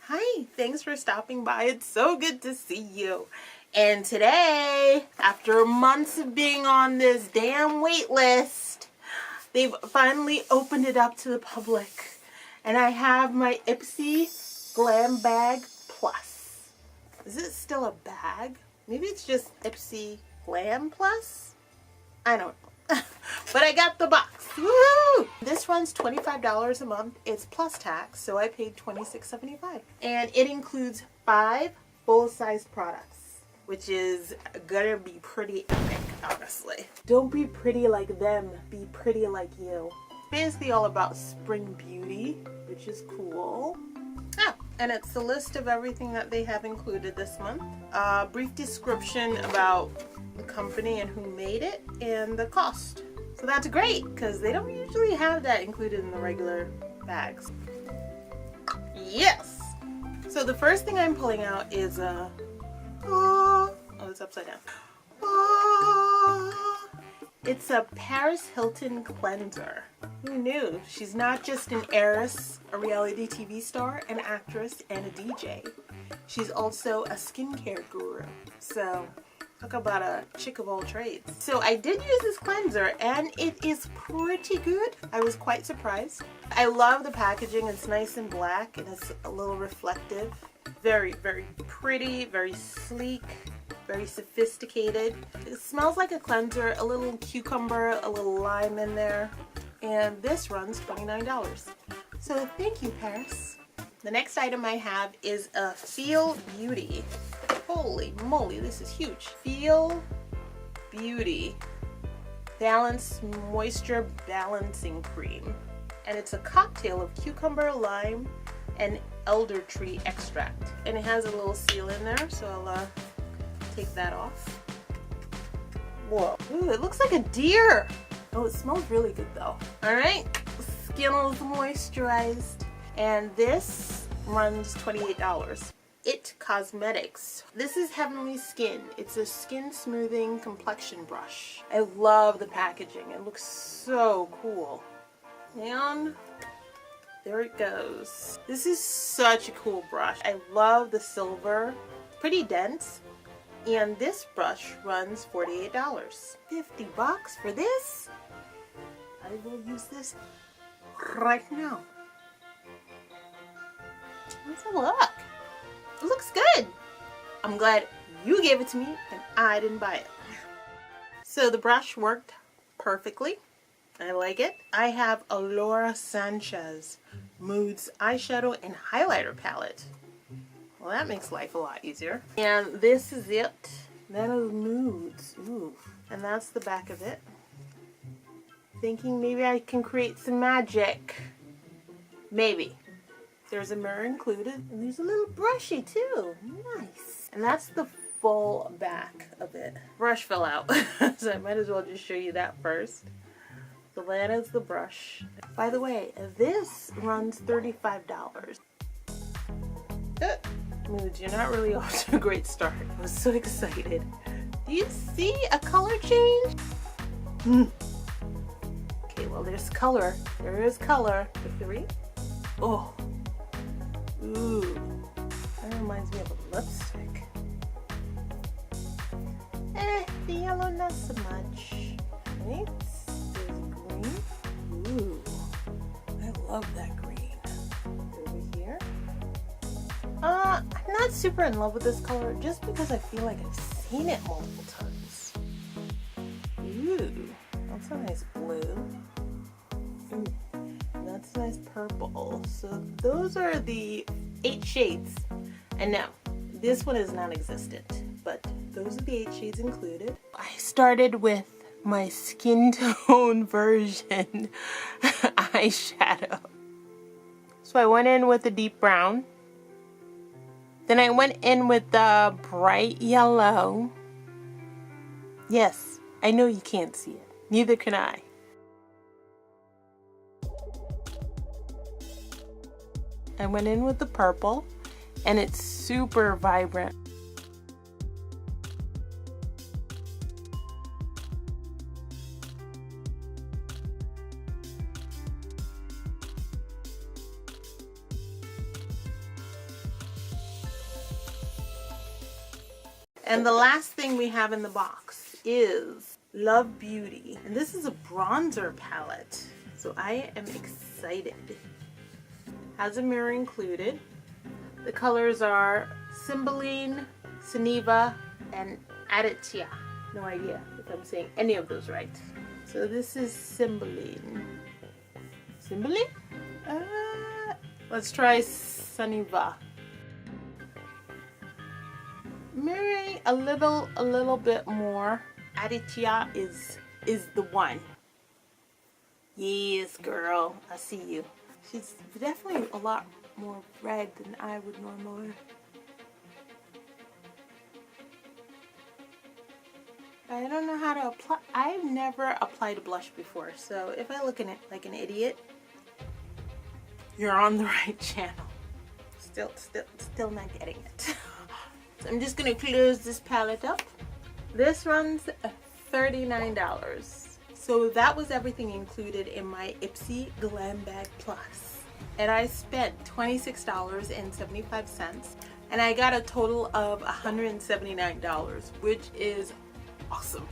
Hi, thanks for stopping by. It's so good to see you. And today, after months of being on this damn wait list, they've finally opened it up to the public. And I have my Ipsy Glam Bag Plus. Is it still a bag? Maybe it's just Ipsy Glam Plus? I don't know. But I got the box. Woohoo! This runs $25 a month. It's plus tax, so I paid $26.75. And it includes 5 full-size products, which is gonna be pretty epic, honestly. Don't be pretty like them, be pretty like you. Basically all about spring beauty, which is cool. And it's the list of everything that they have included this month. A brief description about the company and who made it and the cost. So that's great because they don't usually have that included in the regular bags. Yes! So the first thing I'm pulling out is it's upside down. It's a Paris Hilton cleanser. Who knew? She's not just an heiress, a reality TV star, an actress, and a DJ. She's also a skincare guru. So talk about a chick of all trades. So I did use this cleanser and it is pretty good. I was quite surprised. I love the packaging. It's nice and black and it's a little reflective. Very, very pretty, very sleek, very sophisticated. It smells like a cleanser, a little cucumber, a little lime in there. And this runs $29. So thank you, Paris. The next item I have is a Feel Beauty. Holy moly, this is huge. Feel Beauty Balance Moisture Balancing Cream. And it's a cocktail of cucumber, lime, and elder tree extract. And it has a little seal in there, so I'll take that off. Whoa, ooh, it looks like a deer. Oh, it smells really good though. All right, skin is moisturized. And this runs $28. It Cosmetics. This is Heavenly Skin. It's a skin smoothing complexion brush. I love the packaging. It looks so cool. And there it goes. This is such a cool brush. I love the silver. Pretty dense. And this brush runs $48. $50 for this? I will use this right now. Let's have a look. It looks good. I'm glad you gave it to me and I didn't buy it. So the brush worked perfectly. I like it. I have a Laura Sanchez Moods eyeshadow and highlighter palette. Well, that makes life a lot easier. And this is it. That is Moods. Ooh. And that's the back of it. Thinking maybe I can create some magic. Maybe. There's a mirror included. And there's a little brushy too. Nice. And that's the full back of it. Brush fell out. So I might as well just show you that first. So that is the brush. By the way, this runs $35. Moods, you're not really off to a great start. I was so excited. Do you see a color change? Okay, well there's color. There is color. The 3. Oh. Ooh. That reminds me of a lipstick. The yellow not so much. Right? There's green. Ooh. I love that green. Over here. I'm not super in love with this color just because I feel like I've seen it multiple times. Ooh, that's a nice blue. Ooh, that's a nice purple. So those are the 8 shades. And now, this one is non-existent, but those are the 8 shades included. I started with my skin tone version eyeshadow. So I went in with the deep brown. Then I went in with the bright yellow. Yes, I know you can't see it. Neither can I. I went in with the purple, and it's super vibrant. And the last thing we have in the box is Love Beauty. And this is a bronzer palette. So I am excited. Has a mirror included. The colors are Cymbeline, Suniva, and Aditya. No idea if I'm saying any of those right. So this is Cymbeline. Cymbeline? Let's try Suniva. Mirroring a little bit more. Aditya is the one. Yes, girl, I see you. She's definitely a lot more red than I would normally. I don't know how to apply. I've never applied a blush before, so if I look in it like an idiot, you're on the right channel. Still not getting it. So I'm just gonna close this palette up. This runs $39. So that was everything included in my Ipsy Glam Bag Plus. And I spent $26.75 and I got a total of $179, which is awesome.